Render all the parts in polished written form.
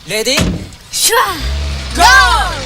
Ready? Go!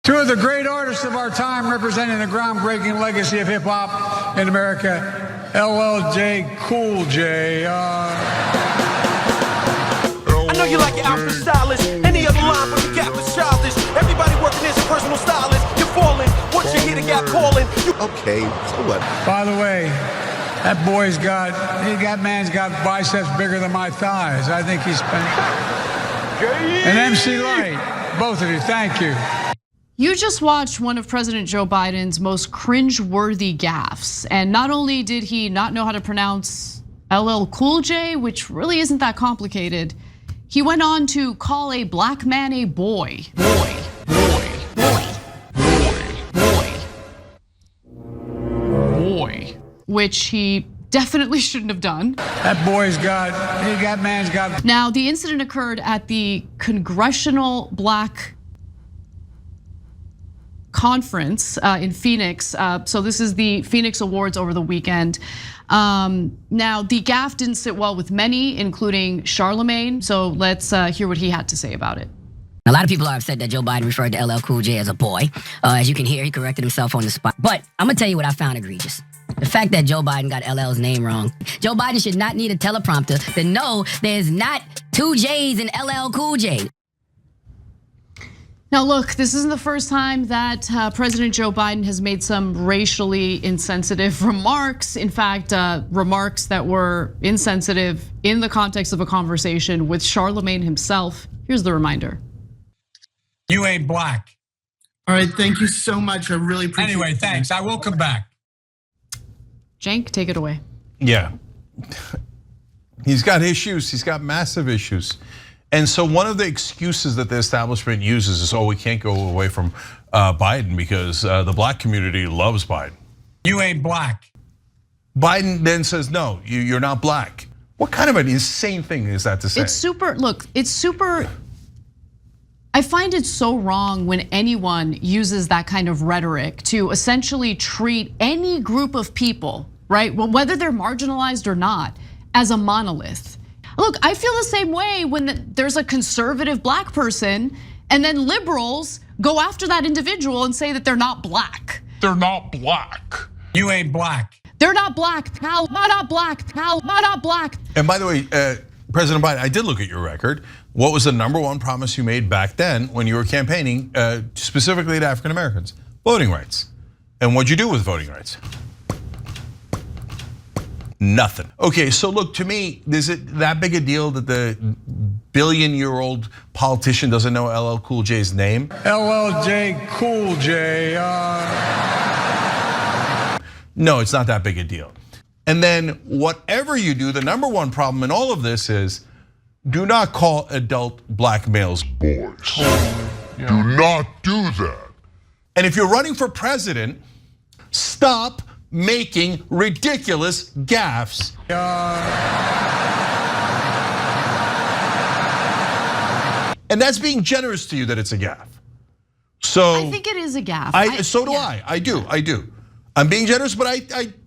Two of the great artists of our time representing the groundbreaking legacy of hip-hop in America, LL Cool J. I know you like your outfit stylish. Any other line from the Gaffes childish. Everybody working as a personal stylist. You're falling. Once you hear the gap calling. Okay, so what? By the way, that man's got biceps bigger than my thighs. I think he's spent an MC Light. Both of you, thank you. You just watched one of President Joe Biden's most cringe-worthy gaffes. And not only did he not know how to pronounce LL Cool J, which really isn't that complicated, he went on to call a black man a boy. Boy. Which he definitely shouldn't have done. That man's got. Now, the incident occurred at the Congressional Black Conference in Phoenix. So this is the Phoenix Awards over the weekend. Now, the gaffe didn't sit well with many, including Charlamagne. So let's hear what he had to say about it. A lot of people are upset that Joe Biden referred to LL Cool J as a boy. As you can hear, he corrected himself on the spot. But I'm gonna tell you what I found egregious. The fact that Joe Biden got LL's name wrong. Joe Biden should not need a teleprompter to know there's not two J's in LL Cool J. Now look, this isn't the first time that President Joe Biden has made some racially insensitive remarks. In fact, remarks that were insensitive in the context of a conversation with Charlamagne himself. Here's the reminder. You ain't black. All right, thank you so much. I really appreciate it. Anyway, thanks. I will come back. Cenk, take it away. Yeah, he's got issues. He's got massive issues. And so one of the excuses that the establishment uses is, oh, we can't go away from Biden because the black community loves Biden. You ain't black. Biden then says, no, you're not black. What kind of an insane thing is that to say? It's super, look, it's super, I find it so wrong when anyone uses that kind of rhetoric to essentially treat any group of people, right? Well, whether they're marginalized or not, as a monolith. Look, I feel the same way when there's a conservative black person And then liberals go after that individual and say that they're not black. They're not black. You ain't black. They're not black, pal. Not black, pal. Not black. And by the way, President Biden, I did look at your record. What was the #1 promise you made back then when you were campaigning, specifically to African Americans? Voting rights. And what'd you do with voting rights? Nothing. Okay, so look, to me, is it that big a deal that the billion-year-old politician doesn't know LL Cool J's name? LLJ Cool J. No, it's not that big a deal. And then whatever you do, the #1 problem in all of this is do not call adult black males boys. Do not do that. And if you're running for president, stop making ridiculous gaffes. And that's being generous to you that it's a gaffe. So I think it is a gaffe. So do I. I do. I'm being generous, but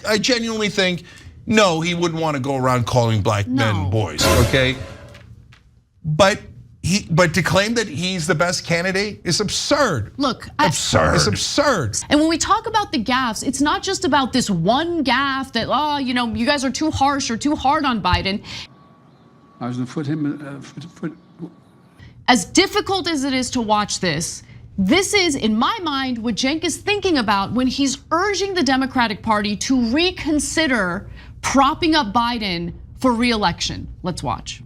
I genuinely think, no, he wouldn't want to go around calling black men boys, okay? But to claim that he's the best candidate is absurd. Look, absurd. It's absurd. And when we talk about the gaffes, it's not just about this one gaffe that, you guys are too harsh or too hard on Biden. I was gonna put him, As difficult as it is to watch this is, in my mind, what Cenk is thinking about when he's urging the Democratic Party to reconsider propping up Biden for re-election. Let's watch.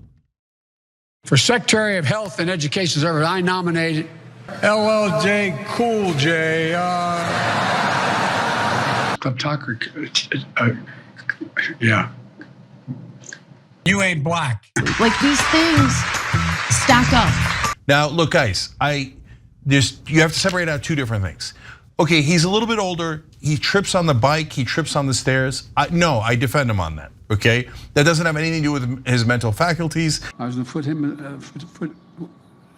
For Secretary of Health and Education Service, I nominated LLJ Cool J. Club Talker, yeah. You ain't black. Like, these things stack up. Now, look, guys, you have to separate out two different things. Okay, he's a little bit older. He trips on the bike. He trips on the stairs. No, I defend him on that. Okay, that doesn't have anything to do with his mental faculties. I was gonna put him.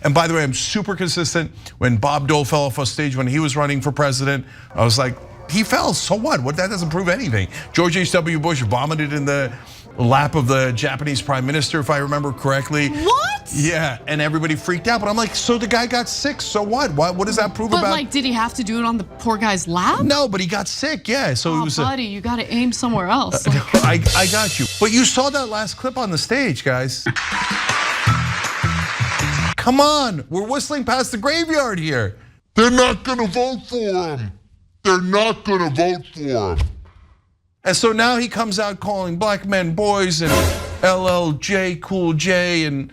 And by the way, I'm super consistent. When Bob Dole fell off a stage when he was running for president, I was like, he fell. So what? That doesn't prove anything. George H.W. Bush vomited in the lap of the Japanese prime minister, if I remember correctly. What? Yeah, and everybody freaked out. But I'm like, so the guy got sick. So what? What does that prove about? But like, did he have to do it on the poor guy's lap? No, but he got sick. Yeah, so it was. Buddy, you got to aim somewhere else. I got you. But you saw that last clip on the stage, guys. Come on, we're whistling past the graveyard here. They're not gonna vote for him. They're not gonna vote for him. And so now he comes out calling black men boys and LLJ Cool J and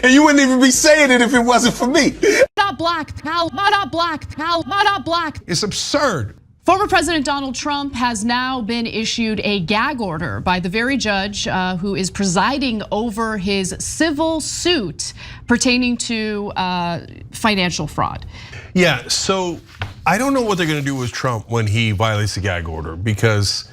and you wouldn't even be saying it if it wasn't for me. Not black, pal. Not black, pal. Not black. It's absurd. Former President Donald Trump has now been issued a gag order by the very judge who is presiding over his civil suit pertaining to financial fraud. Yeah, so I don't know what they're gonna do with Trump when he violates the gag order, because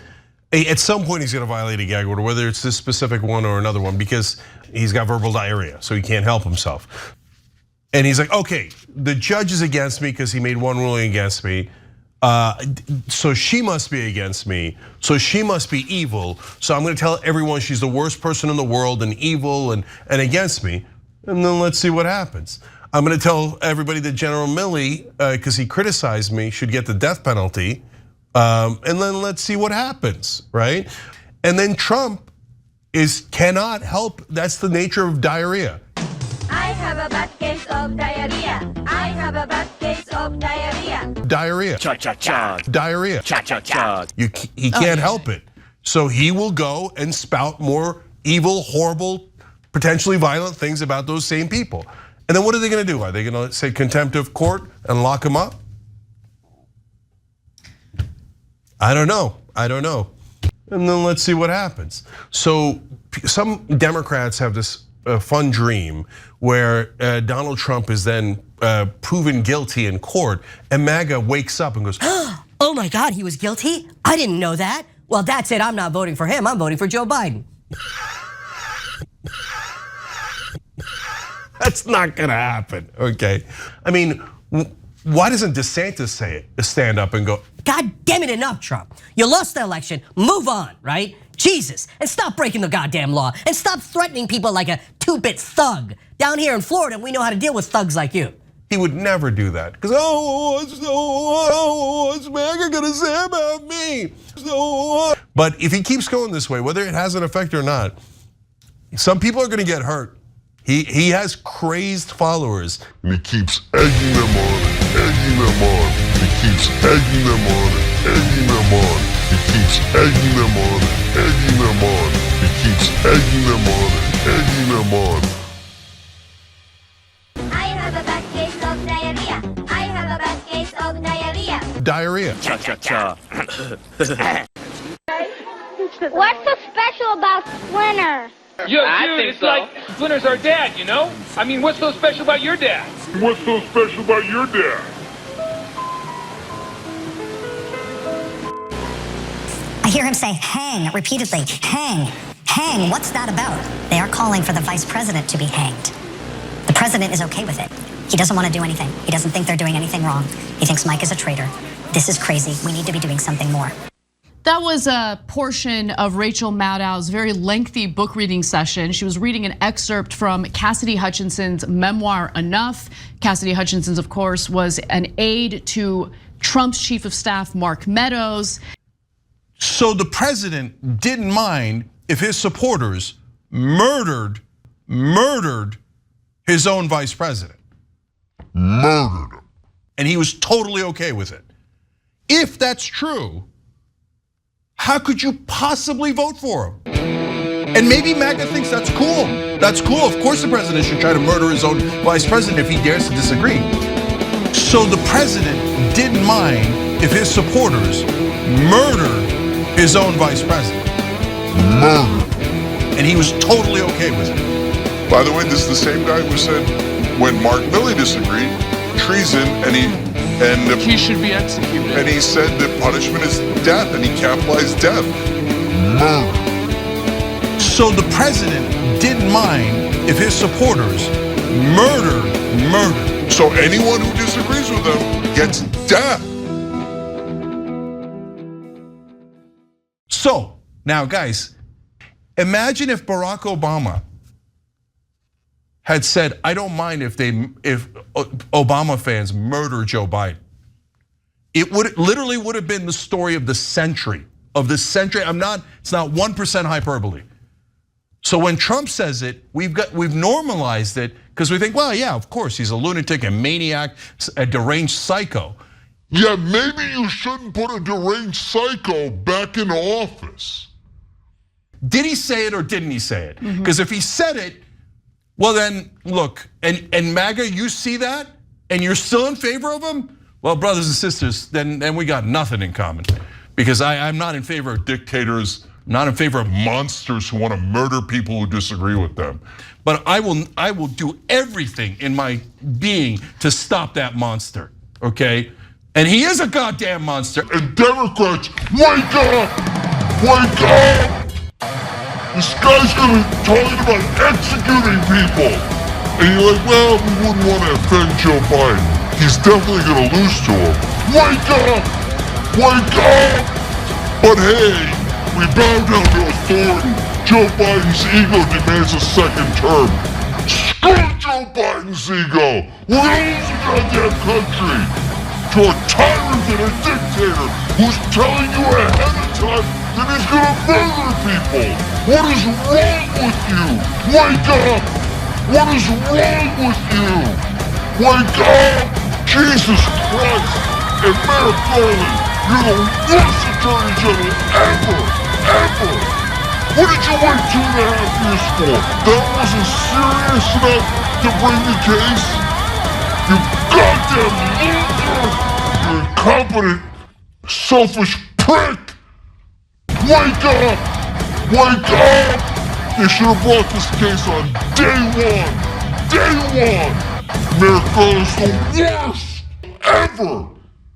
at some point he's gonna violate a gag order, whether it's this specific one or another one, because he's got verbal diarrhea, so he can't help himself. And he's like, okay, the judge is against me because he made one ruling against me. So she must be against me. So she must be evil. So I'm gonna tell everyone she's the worst person in the world and evil and against me. And then let's see what happens. I'm gonna tell everybody that General Milley, because he criticized me, should get the death penalty. And then let's see what happens, right? And then Trump cannot help, that's the nature of diarrhea. I have a bad case of diarrhea. I have a bad case of diarrhea. Diarrhea. Cha-cha-cha. Diarrhea. Cha-cha-cha. He can't help it. So he will go and spout more evil, horrible, potentially violent things about those same people. And then what are they gonna do? Are they gonna say contempt of court and lock him up? I don't know. And then let's see what happens. So some Democrats have this fun dream where Donald Trump is then proven guilty in court, and MAGA wakes up and goes, oh my God, he was guilty? I didn't know that. Well, that's it, I'm not voting for him, I'm voting for Joe Biden. That's not gonna happen, okay? I mean, why doesn't DeSantis stand up and go, God damn it, enough, Trump. You lost the election, move on, right? Jesus, and stop breaking the goddamn law, and stop threatening people like a two-bit thug. Down here in Florida, we know how to deal with thugs like you. He would never do that. Because, what's MAGA gonna say about me? But if he keeps going this way, whether it has an effect or not, some people are gonna get hurt. He has crazed followers. And he keeps egging them on and egging them on. He keeps egging them on and egging them on. He keeps egging them on and egging them on. He keeps egging them on and egging them on. I have a bad case of diarrhea. I have a bad case of diarrhea. Diarrhea. Cha-cha-cha. What's so special about Splinter? Yo, dude, it's like Splinter's our dad, you know? I mean, what's so special about your dad? What's so special about your dad? I hear him say hang repeatedly. Hang. Hang. What's that about? They are calling for the vice president to be hanged. The president is okay with it. He doesn't want to do anything. He doesn't think they're doing anything wrong. He thinks Mike is a traitor. This is crazy. We need to be doing something more. That was a portion of Rachel Maddow's very lengthy book reading session. She was reading an excerpt from Cassidy Hutchinson's memoir, Enough. Cassidy Hutchinson, of course, was an aide to Trump's chief of staff, Mark Meadows. So the president didn't mind if his supporters murdered his own vice president. Murdered him. And he was totally okay with it. If that's true, how could you possibly vote for him? And maybe MAGA thinks that's cool. That's cool. Of course the president should try to murder his own vice president if he dares to disagree. So the president didn't mind if his supporters murdered his own vice president. Murdered. And he was totally okay with it. By the way, this is the same guy who said when Mark Milley disagreed, treason, and he should be executed. And he said the punishment is death, and he capitalized death. Murder. So the president didn't mind if his supporters murdered. So anyone who disagrees with him gets death. So now, guys, imagine if Barack Obama had said, "I don't mind if Obama fans murder Joe Biden." It literally would have been the story of the century. It's not 1% hyperbole. So when Trump says it, we've normalized it because we think, well, yeah, of course, he's a lunatic, a maniac, a deranged psycho. Yeah, maybe you shouldn't put a deranged psycho back in office. Did he say it or didn't he say it? Because if he said it, well then, look, and MAGA, you see that, and you're still in favor of him? Well, brothers and sisters, then we got nothing in common. Because I'm not in favor of dictators, not in favor of monsters who want to murder people who disagree with them. But I will do everything in my being to stop that monster, okay? And he is a goddamn monster. And Democrats, wake up! Wake up! This guy's gonna be talking about executing people. And you're like, well, we wouldn't want to offend Joe Biden. He's definitely gonna lose to him. Wake up! Wake up! But hey, we bow down to authority. Joe Biden's ego demands a second term. Screw Joe Biden's ego! We're gonna lose the goddamn country to a tyrant and a dictator who's telling you ahead of time that he's gonna murder people. What is wrong with you? Wake up! What is wrong with you? Wake up! Jesus Christ! And Mayor Garland, you're the worst attorney general ever! What did you wait 2.5 years for? That wasn't serious enough to bring the case? You goddamn loser! You incompetent, selfish prick! Wake up! Wake up! They should have brought this case on day one! Day one! Mayor Garland's the worst ever!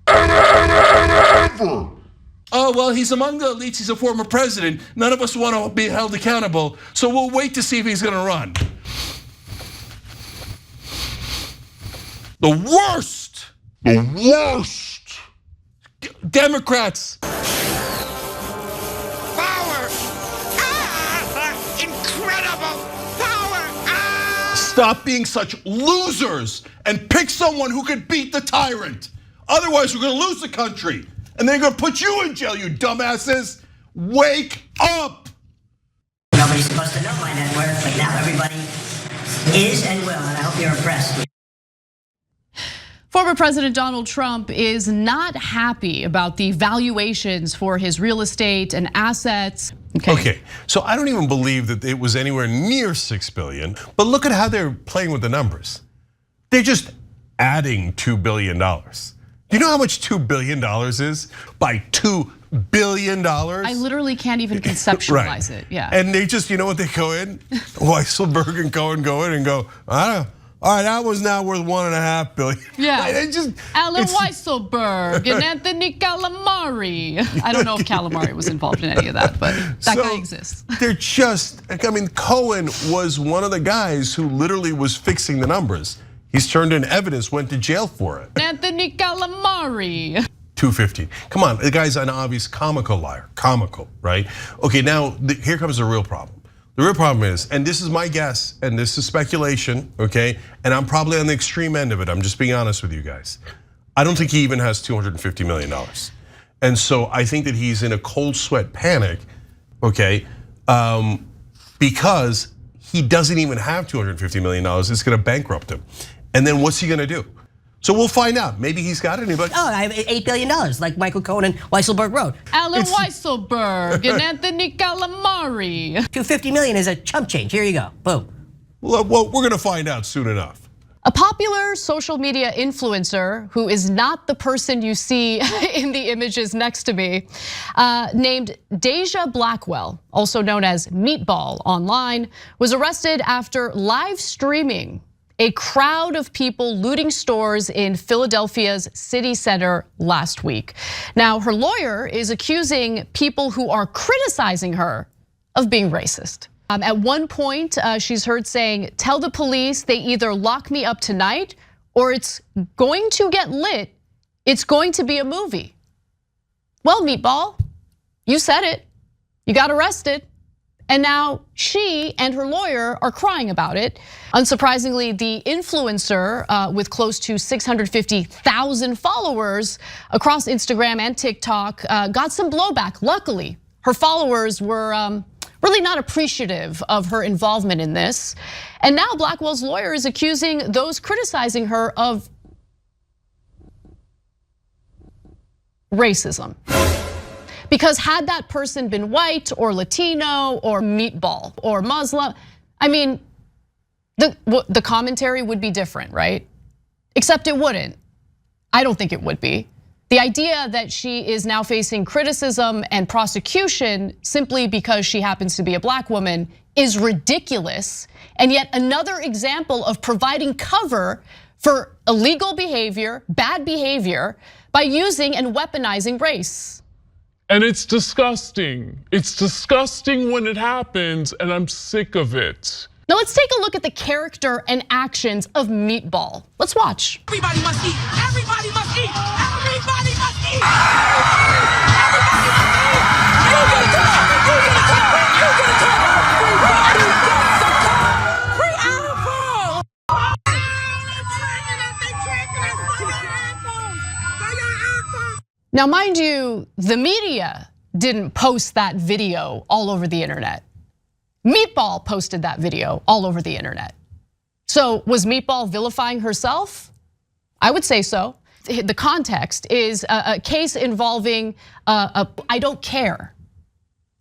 Ever! Oh, well, he's among the elites, he's a former president. None of us want to be held accountable, so we'll wait to see if he's gonna run. The worst! The worst! Democrats! Power! Ah! Incredible! Power! Ah! Stop being such losers and pick someone who could beat the tyrant. Otherwise, we're gonna lose the country. And they're gonna put you in jail, you dumbasses. Wake up! Nobody's supposed to know my net worth, but now everybody is and will, and I hope you're impressed. Former President Donald Trump is not happy about the valuations for his real estate and assets. Okay, so I don't even believe that it was anywhere near 6 billion, but look at how they're playing with the numbers. They're just adding $2 billion. Do you know how much $2 billion is by $2 billion? I literally can't even conceptualize it, yeah. And they just, you know what, they go in, Weisselberg and Cohen go in and go, I don't know. All right, that was now worth $1.5 billion. Yeah, Alan it's Weisselberg and Anthony Calamari. I don't know if Calamari was involved in any of that, but that guy exists. They're just, I mean, Cohen was one of the guys who literally was fixing the numbers. He's turned in evidence, went to jail for it. Anthony Calamari. 215. Come on, the guy's an obvious comical liar, comical, right? Okay, now here comes the real problem. The real problem is, and this is my guess, and this is speculation, okay? And I'm probably on the extreme end of it. I'm just being honest with you guys. I don't think he even has $250 million. And so I think that he's in a cold sweat panic, okay? Because he doesn't even have $250 million. It's gonna bankrupt him. And then what's he gonna do? So we'll find out. Maybe he's got anybody. Oh, I have $8 billion, like Michael Cohen and Weisselberg wrote. Alan Weisselberg and Anthony Calamari. $250 million is a chump change. Here you go. Boom. Well, we're gonna find out soon enough. A popular social media influencer who is not the person you see in the images next to me, named Deja Blackwell, also known as Meatball online, was arrested after live streaming a crowd of people looting stores in Philadelphia's city center last week. Now, her lawyer is accusing people who are criticizing her of being racist. At one point, she's heard saying, "Tell the police they either lock me up tonight or it's going to get lit. It's going to be a movie." Well, Meatball, you said it. You got arrested. And now she and her lawyer are crying about it. Unsurprisingly, the influencer with close to 650,000 followers across Instagram and TikTok got some blowback. Luckily, her followers were really not appreciative of her involvement in this. And now Blackwell's lawyer is accusing those criticizing her of racism. Because had that person been white or Latino or Meatball or Muslim, I mean, the commentary would be different, right? Except it wouldn't. I don't think it would be. The idea that she is now facing criticism and prosecution simply because she happens to be a black woman is ridiculous, and yet another example of providing cover for illegal behavior, bad behavior, by using and weaponizing race. And it's disgusting. It's disgusting when it happens, and I'm sick of it. Now let's take a look at the character and actions of Meatball. Let's watch. Everybody must eat. Everybody must eat. Everybody must eat. You get a talk. You get a talk. You get a talk. Everybody gets a talk. Free apple. Now, mind you, the media didn't post that video all over the internet. Meatball posted that video all over the internet. So was Meatball vilifying herself? I would say so. The context is a case involving I don't care,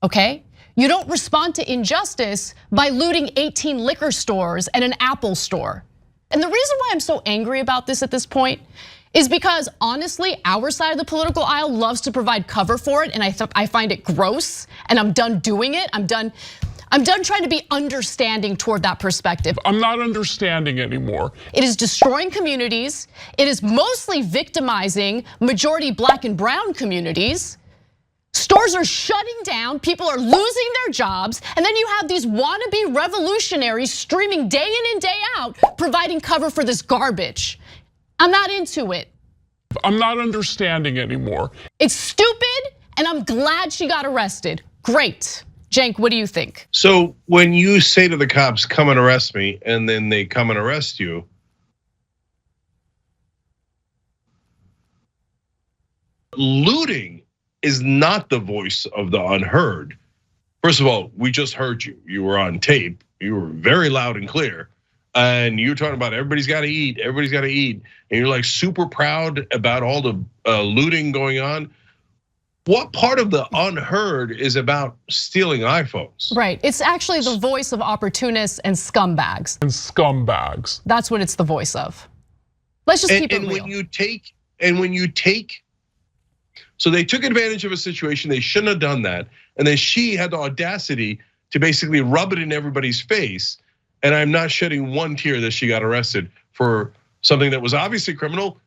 okay? You don't respond to injustice by looting 18 liquor stores and an Apple store. And the reason why I'm so angry about this at this point is because honestly, our side of the political aisle loves to provide cover for it, and I find it gross, and I'm done doing it. I'm done trying to be understanding toward that perspective. I'm not understanding anymore. It is destroying communities. It is mostly victimizing majority black and brown communities. Stores are shutting down, people are losing their jobs, and then you have these wannabe revolutionaries streaming day in and day out, providing cover for this garbage. I'm not into it. I'm not understanding anymore. It's stupid, and I'm glad she got arrested. Great. Cenk, what do you think? So when you say to the cops, come and arrest me, and then they come and arrest you, looting is not the voice of the unheard. First of all, we just heard you. You were on tape. You were very loud and clear. And you're talking about everybody's got to eat, everybody's got to eat. And you're like super proud about all the looting going on. What part of the unheard is about stealing iPhones? Right, it's actually the voice of opportunists and scumbags. That's what it's the voice of. Let's just keep it real. And when you take, so they took advantage of a situation, they shouldn't have done that. And then she had the audacity to basically rub it in everybody's face. And I'm not shedding one tear that she got arrested for something that was obviously criminal,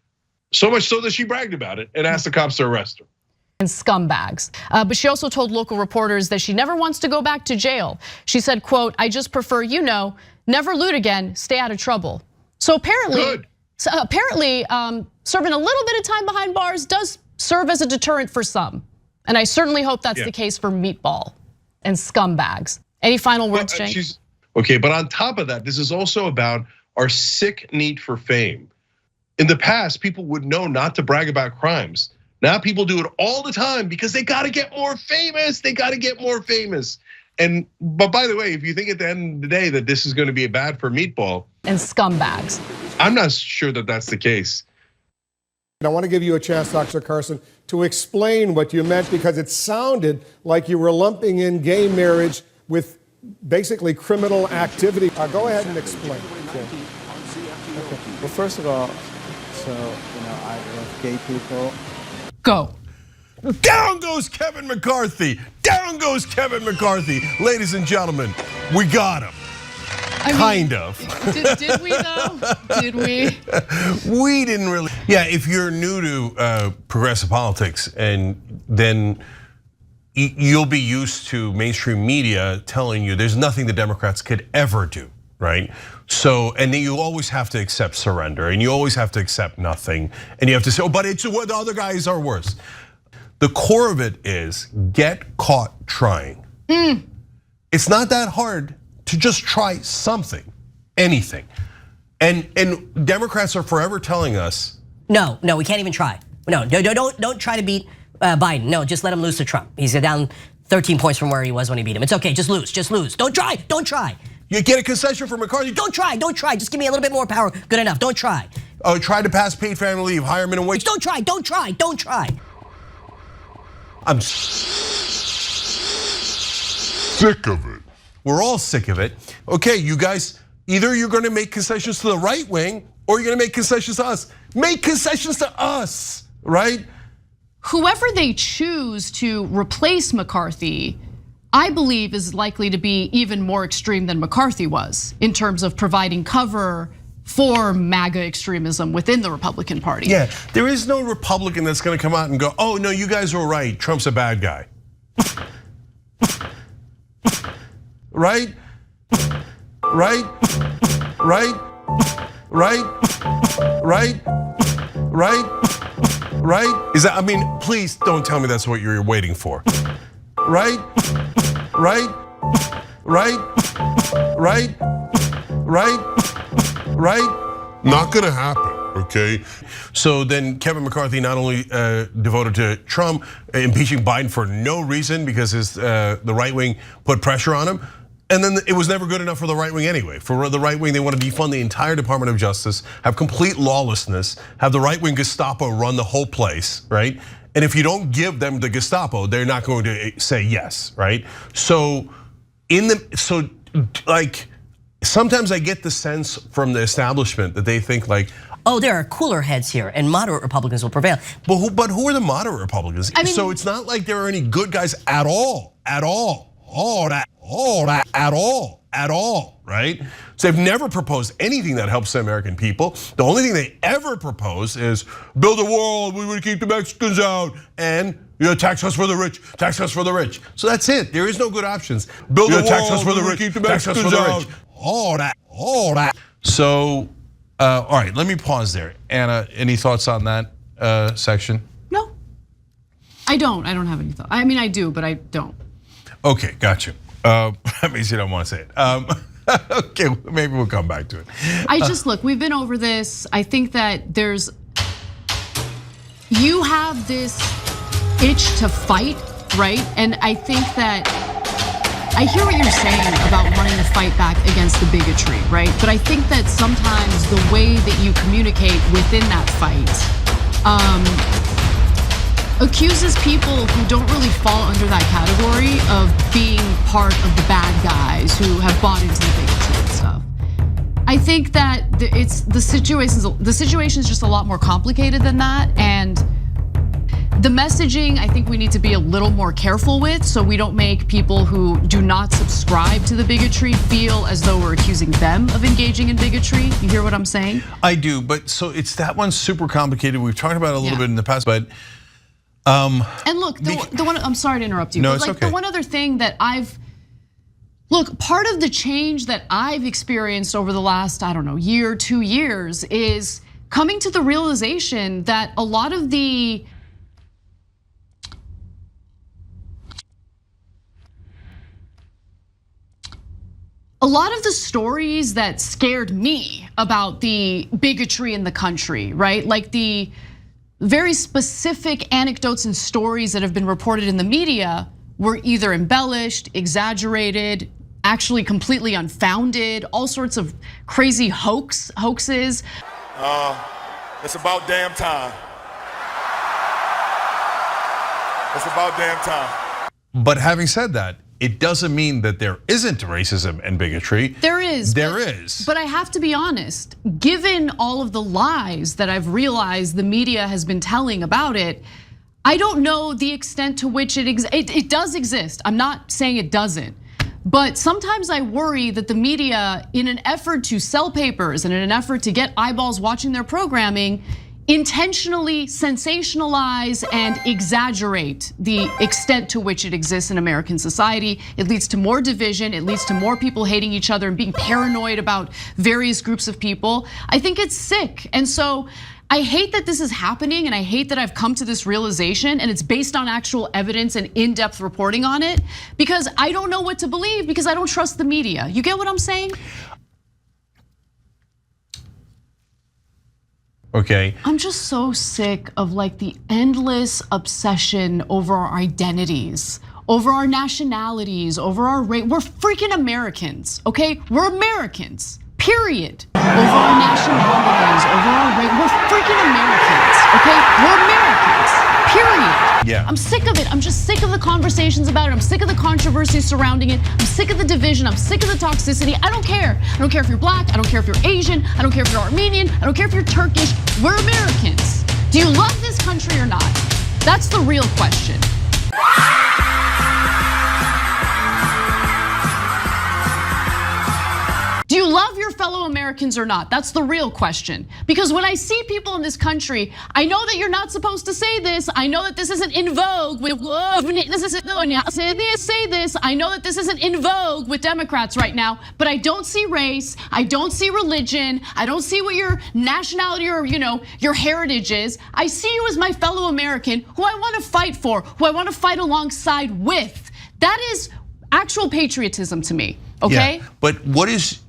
so much so that she bragged about it and asked the cops to arrest her. And scumbags. But she also told local reporters that she never wants to go back to jail. She said, quote, I just prefer, never loot again, stay out of trouble. So apparently, serving a little bit of time behind bars does serve as a deterrent for some. And I certainly hope that's the case for Meatball and scumbags. Any final words, Cenk? Okay, but on top of that, this is also about our sick need for fame. In the past, people would know not to brag about crimes. Now people do it all the time because they gotta get more famous. They gotta get more famous. But by the way, if you think at the end of the day that this is gonna be bad for Meatball and scumbags, I'm not sure that that's the case. I want to give you a chance, Dr. Carson, to explain what you meant, because it sounded like you were lumping in gay marriage with basically criminal activity. Go ahead and explain. Okay. Well, first of all, I love gay people. Go. Down goes Kevin McCarthy. Down goes Kevin McCarthy. Ladies and gentlemen, we got him. Kind of. Did we though? Did we? We didn't really. Yeah, if you're new to progressive politics, and then you'll be used to mainstream media telling you there's nothing the Democrats could ever do, right? So, and then you always have to accept surrender, and you always have to accept nothing, and you have to say, oh, but it's what the other guys are worse. The core of it is get caught trying. It's not that hard to just try something, anything. And Democrats are forever telling us, no, we can't even try. No, don't try to beat Biden. No, just let him lose to Trump. He's down 13 points from where he was when he beat him. It's okay, just lose. Don't try. You get a concession from McCarthy. Don't try. Just give me a little bit more power. Good enough. Don't try. Oh, try to pass paid family leave, higher minimum wage. Don't try. I'm sick of it. We're all sick of it. Okay, you guys, either you're gonna make concessions to the right wing or you're gonna make concessions to us. Make concessions to us, right? Whoever they choose to replace McCarthy, I believe is likely to be even more extreme than McCarthy was in terms of providing cover for MAGA extremism within the Republican Party. Yeah, there is no Republican that's gonna come out and go, oh no, you guys were right, Trump's a bad guy. Right? Is that, I mean, please don't tell me that's what you're waiting for. Right? Not gonna happen, okay? So then Kevin McCarthy not only devoted to Trump, impeaching Biden for no reason because the right wing put pressure on him. And then it was never good enough for the right wing anyway. For the right wing, they want to defund the entire Department of Justice, have complete lawlessness, have the right wing Gestapo run the whole place, right? And if you don't give them the Gestapo, they're not going to say yes, right? So like sometimes I get the sense from the establishment that they think like, oh, there are cooler heads here, and moderate Republicans will prevail. But who are the moderate Republicans? I mean, so it's not like there are any good guys at all, right? So they've never proposed anything that helps the American people. The only thing they ever propose is build a wall, we would keep the Mexicans out, and tax cuts for the rich, tax cuts for the rich. So that's it, there is no good options. Build a wall, tax cuts for the rich, keep the Mexicans out. All that. So, all right, let me pause there. Anna, any thoughts on that section? No, I don't have any thoughts. I mean, I do, but I don't. Okay, got you. That means you don't want to say it. Okay, maybe we'll come back to it. Look, we've been over this. I think that you have this itch to fight, right? And I think that I hear what you're saying about wanting to fight back against the bigotry, right? But I think that sometimes the way that you communicate within that fight accuses people who don't really fall under that category of being part of the bad guys who have bought into the bigotry and stuff. I think that the situation is just a lot more complicated than that, and the messaging I think we need to be a little more careful with, so we don't make people who do not subscribe to the bigotry feel as though we're accusing them of engaging in bigotry. You hear what I'm saying? I do, but so it's that one's super complicated. We've talked about it a little bit in the past, but. And look, the one, I'm sorry to interrupt you, no, but it's like okay. The one other thing that look, part of the change that I've experienced over the last, I don't know, year, 2 years is coming to the realization that a lot of the stories that scared me about the bigotry in the country, right? Like the very specific anecdotes and stories that have been reported in the media were either embellished, exaggerated, actually completely unfounded, all sorts of crazy hoaxes. It's about damn time. It's about damn time. But having said that, it doesn't mean that there isn't racism and bigotry. There is. There is. But I have to be honest, given all of the lies that I've realized the media has been telling about it, I don't know the extent to which it does exist. I'm not saying it doesn't. But sometimes I worry that the media, in an effort to sell papers and in an effort to get eyeballs watching their programming, intentionally sensationalize and exaggerate the extent to which it exists in American society. It leads to more division, it leads to more people hating each other and being paranoid about various groups of people. I think it's sick. And so I hate that this is happening, and I hate that I've come to this realization, and it's based on actual evidence and in-depth reporting on it, because I don't know what to believe because I don't trust the media. You get what I'm saying? Okay. I'm just so sick of like the endless obsession over our identities, over our nationalities, over our race. We're freaking Americans, okay? We're Americans, period. Over our nationalities, over our race. We're freaking Americans, okay? We're Americans, period. Yeah. I'm sick of it. I'm just sick of the conversations about it. I'm sick of the controversy surrounding it. I'm sick of the division. I'm sick of the toxicity. I don't care. I don't care if you're black. I don't care if you're Asian. I don't care if you're Armenian. I don't care if you're Turkish. We're Americans. Do you love this country or not? That's the real question. Do you love your fellow Americans or not? That's the real question. Because when I see people in this country, I know that you're not supposed to say this. I know that this isn't in vogue with say this. I know that this isn't in vogue with Democrats right now, but I don't see race, I don't see religion, I don't see what your nationality or your heritage is. I see you as my fellow American who I want to fight for, who I want to fight alongside with. That is actual patriotism to me. Okay. Yeah, but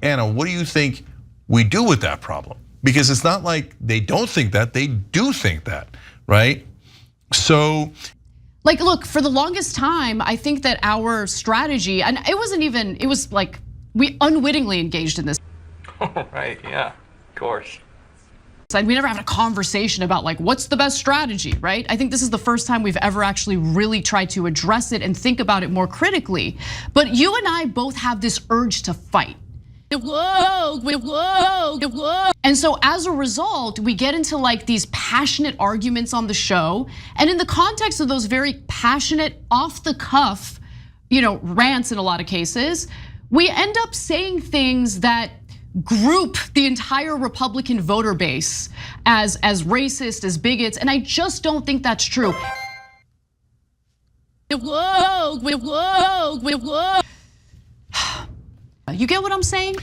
Anna, what do you think we do with that problem? Because it's not like they don't think that, they do think that, right? So. Like, look, for the longest time, I think that our strategy, and it was like we unwittingly engaged in this. Right, yeah, of course. We never had a conversation about like, what's the best strategy, right? I think this is the first time we've ever actually really tried to address it and think about it more critically. But you and I both have this urge to fight. And so as a result, we get into like these passionate arguments on the show. And in the context of those very passionate, off the cuff, rants in a lot of cases, we end up saying things that group the entire Republican voter base as racist, as bigots, and I just don't think that's true. You get what I'm saying?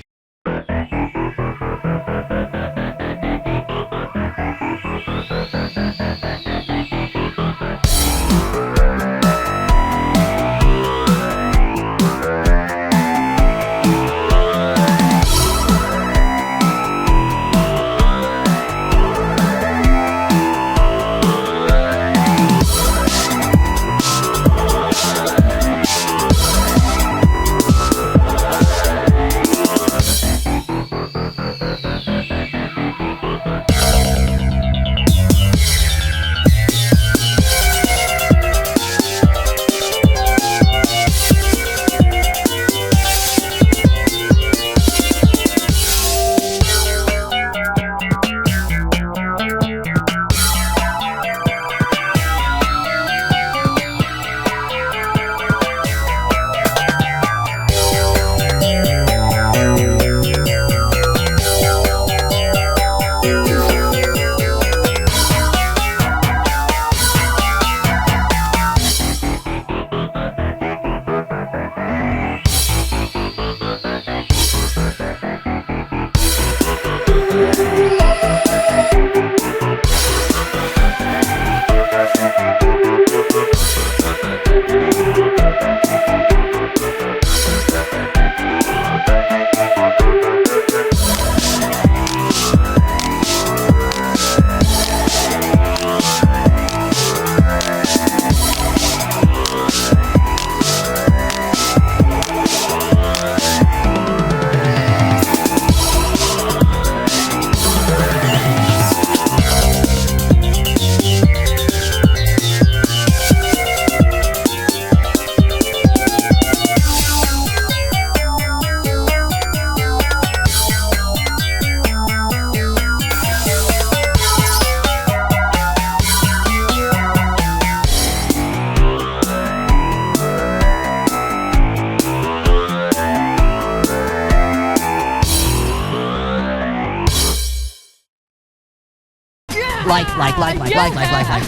Like. Like. Like. Like. Like.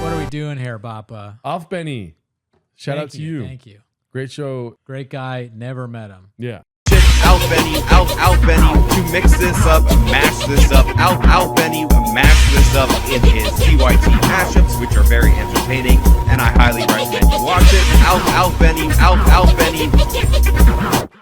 What are we doing here, Bappa? Off Benny. Shout out to you. Thank you. Great show. Great guy. Never met him. Yeah. Out Benny, out Benny, to mix this up, mash this up, out Benny, mash this up in his TYT mashups, which are very entertaining, and I highly recommend you watch it. Out Benny, out Benny.